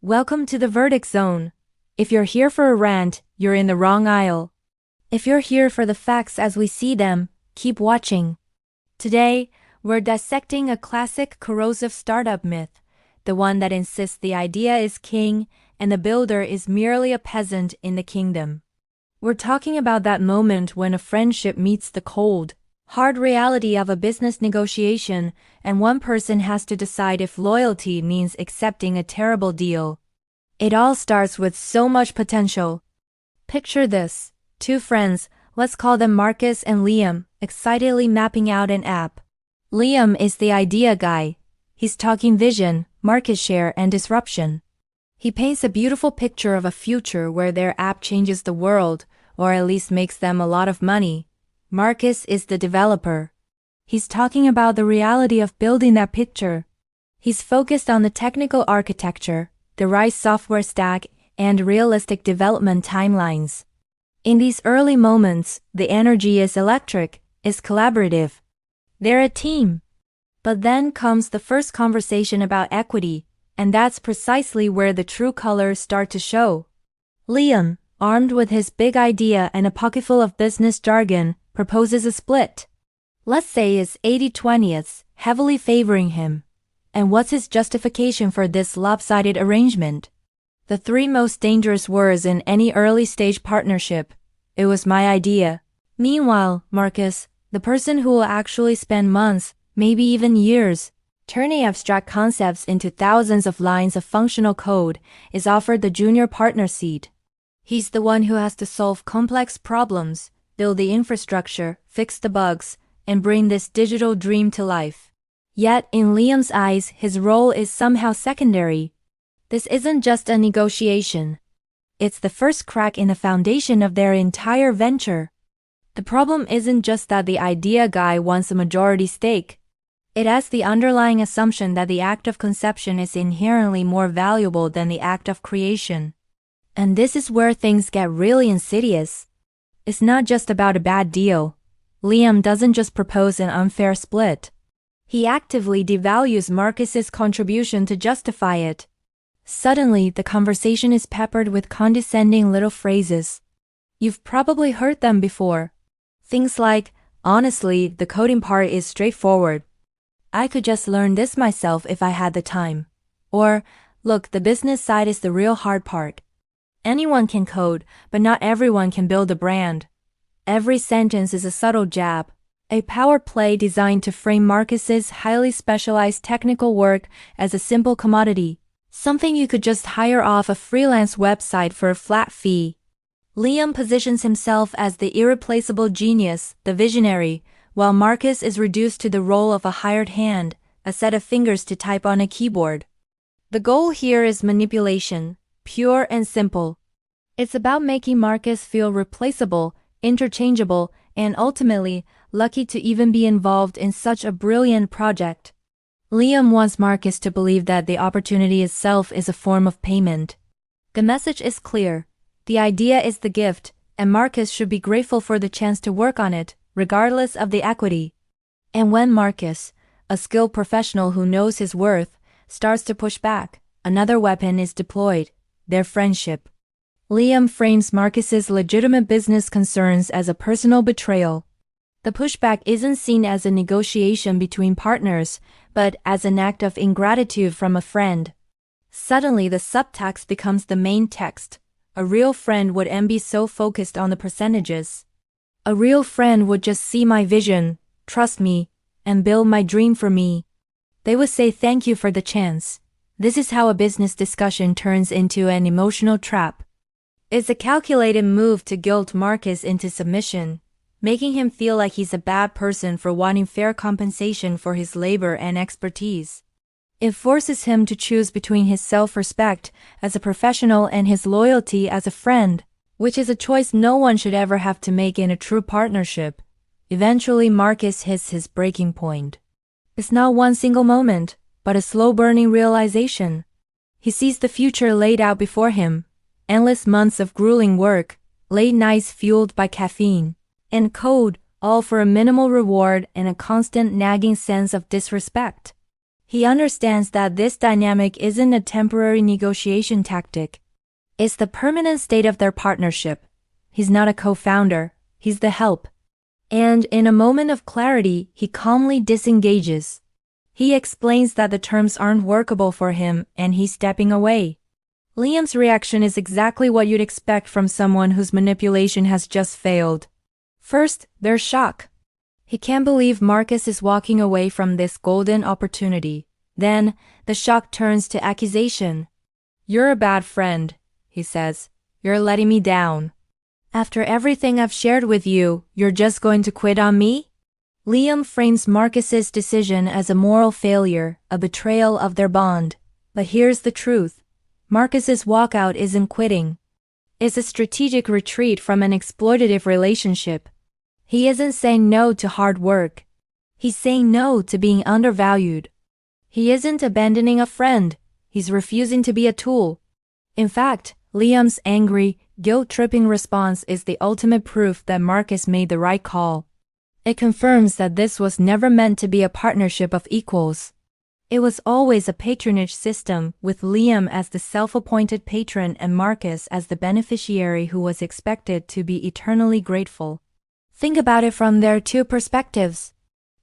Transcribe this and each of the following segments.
Welcome to the verdict zone. If you're here for a rant, you're in the wrong aisle. If you're here for the facts as we see them, keep watching. Today, we're dissecting a classic corrosive startup myth, the one that insists the idea is king and the builder is merely a peasant in the kingdom. We're talking about that moment when a friendship meets the cold, hard reality of a business negotiation, and one person has to decide if loyalty means accepting a terrible deal. It all starts with so much potential. Picture this: two friends, let's call them Marcus and Liam, excitedly mapping out an app. Liam is the idea guy. He's talking vision, market share, and disruption. He paints a beautiful picture of a future where their app changes the world, or at least makes them a lot of money. Marcus is the developer. He's talking about the reality of building that picture. He's focused on the technical architecture, the right software stack, and realistic development timelines. In these early moments, the energy is electric, is collaborative. They're a team. But then comes the first conversation about equity, and that's precisely where the true colors start to show. Liam, armed with his big idea and a pocketful of business jargon, proposes a split. Let's say it's 80-20, heavily favoring him. And what's his justification for this lopsided arrangement? The three most dangerous words in any early-stage partnership. It was my idea. Meanwhile, Marcus, the person who will actually spend months, maybe even years, turning abstract concepts into thousands of lines of functional code, is offered the junior partner seat. He's the one who has to solve complex problems, build the infrastructure, fix the bugs, and bring this digital dream to life. Yet, in Liam's eyes, his role is somehow secondary. This isn't just a negotiation. It's the first crack in the foundation of their entire venture. The problem isn't just that the idea guy wants a majority stake. It has the underlying assumption that the act of conception is inherently more valuable than the act of creation. And this is where things get really insidious. It's not just about a bad deal. Liam doesn't just propose an unfair split. He actively devalues Marcus's contribution to justify it. Suddenly, the conversation is peppered with condescending little phrases. You've probably heard them before. Things like, honestly, the coding part is straightforward. I could just learn this myself if I had the time. Or, look, the business side is the real hard part. Anyone can code, but not everyone can build a brand. Every sentence is a subtle jab, a power play designed to frame Marcus's highly specialized technical work as a simple commodity, something you could just hire off a freelance website for a flat fee. Liam positions himself as the irreplaceable genius, the visionary, while Marcus is reduced to the role of a hired hand, a set of fingers to type on a keyboard. The goal here is manipulation, pure and simple. It's about making Marcus feel replaceable, interchangeable, and ultimately, lucky to even be involved in such a brilliant project. Liam wants Marcus to believe that the opportunity itself is a form of payment. The message is clear. The idea is the gift, and Marcus should be grateful for the chance to work on it, regardless of the equity. And when Marcus, a skilled professional who knows his worth, starts to push back, another weapon is deployed: their friendship. Liam frames Marcus's legitimate business concerns as a personal betrayal. The pushback isn't seen as a negotiation between partners, but as an act of ingratitude from a friend. Suddenly the subtext becomes the main text. A real friend wouldn't be so focused on the percentages. A real friend would just see my vision, trust me, and build my dream for me. They would say thank you for the chance. This is how a business discussion turns into an emotional trap. It's a calculated move to guilt Marcus into submission, making him feel like he's a bad person for wanting fair compensation for his labor and expertise. It forces him to choose between his self-respect as a professional and his loyalty as a friend, which is a choice no one should ever have to make in a true partnership. Eventually, Marcus hits his breaking point. It's not one single moment, but a slow-burning realization. He sees the future laid out before him. Endless months of grueling work, late nights fueled by caffeine, and code, all for a minimal reward and a constant nagging sense of disrespect. He understands that this dynamic isn't a temporary negotiation tactic. It's the permanent state of their partnership. He's not a co-founder, he's the help. And in a moment of clarity, he calmly disengages. He explains that the terms aren't workable for him and he's stepping away. Liam's reaction is exactly what you'd expect from someone whose manipulation has just failed. First, there's shock. He can't believe Marcus is walking away from this golden opportunity. Then, the shock turns to accusation. "You're a bad friend," he says. "You're letting me down. After everything I've shared with you, you're just going to quit on me?" Liam frames Marcus's decision as a moral failure, a betrayal of their bond. But here's the truth. Marcus's walkout isn't quitting. It's a strategic retreat from an exploitative relationship. He isn't saying no to hard work. He's saying no to being undervalued. He isn't abandoning a friend. He's refusing to be a tool. In fact, Liam's angry, guilt-tripping response is the ultimate proof that Marcus made the right call. It confirms that this was never meant to be a partnership of equals. It was always a patronage system, with Liam as the self-appointed patron and Marcus as the beneficiary who was expected to be eternally grateful. Think about it from their two perspectives.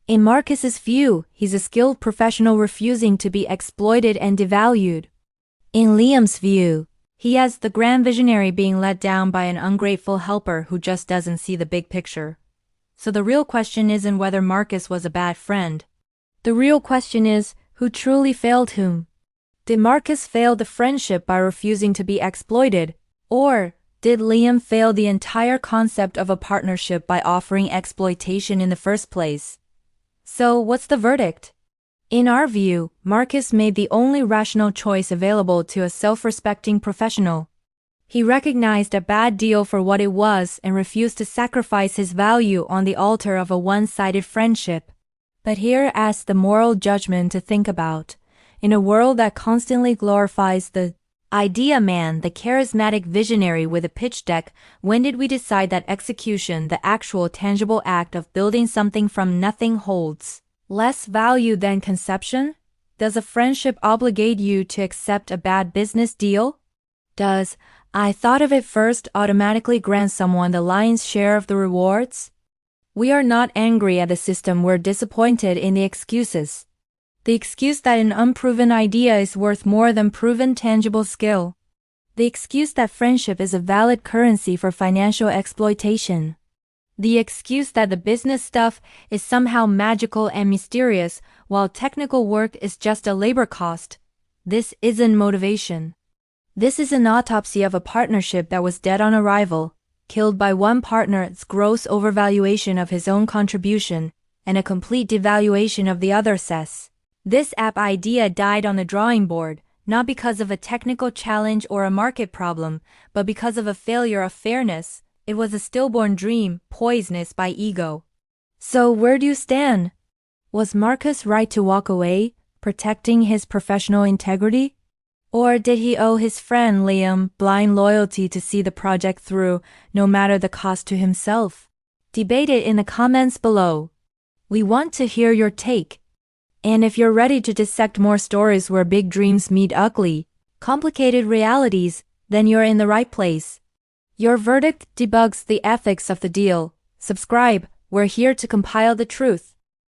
In Marcus's view, he's a skilled professional refusing to be exploited and devalued. In Liam's view, he has the grand visionary being let down by an ungrateful helper who just doesn't see the big picture. So the real question isn't whether Marcus was a bad friend. The real question is, who truly failed whom? Did Marcus fail the friendship by refusing to be exploited? Or did Liam fail the entire concept of a partnership by offering exploitation in the first place? So what's the verdict? In our view, Marcus made the only rational choice available to a self-respecting professional. He recognized a bad deal for what it was and refused to sacrifice his value on the altar of a one-sided friendship. But here asks the moral judgment to think about. In a world that constantly glorifies the idea man, the charismatic visionary with a pitch deck, when did we decide that execution, the actual tangible act of building something from nothing, holds less value than conception? Does a friendship obligate you to accept a bad business deal? Does "I thought of it first" automatically grant someone the lion's share of the rewards? We are not angry at the system, we're disappointed in the excuses. The excuse that an unproven idea is worth more than proven tangible skill. The excuse that friendship is a valid currency for financial exploitation. The excuse that the business stuff is somehow magical and mysterious, while technical work is just a labor cost. This isn't motivation. This is an autopsy of a partnership that was dead on arrival, killed by one partner's gross overvaluation of his own contribution, and a complete devaluation of the other, says. This app idea died on the drawing board, not because of a technical challenge or a market problem, but because of a failure of fairness. It was a stillborn dream, poisonous by ego. So where do you stand? Was Marcus right to walk away, protecting his professional integrity? Or did he owe his friend Liam blind loyalty to see the project through, no matter the cost to himself? Debate it in the comments below. We want to hear your take. And if you're ready to dissect more stories where big dreams meet ugly, complicated realities, then you're in the right place. Your verdict debugs the ethics of the deal. Subscribe, we're here to compile the truth.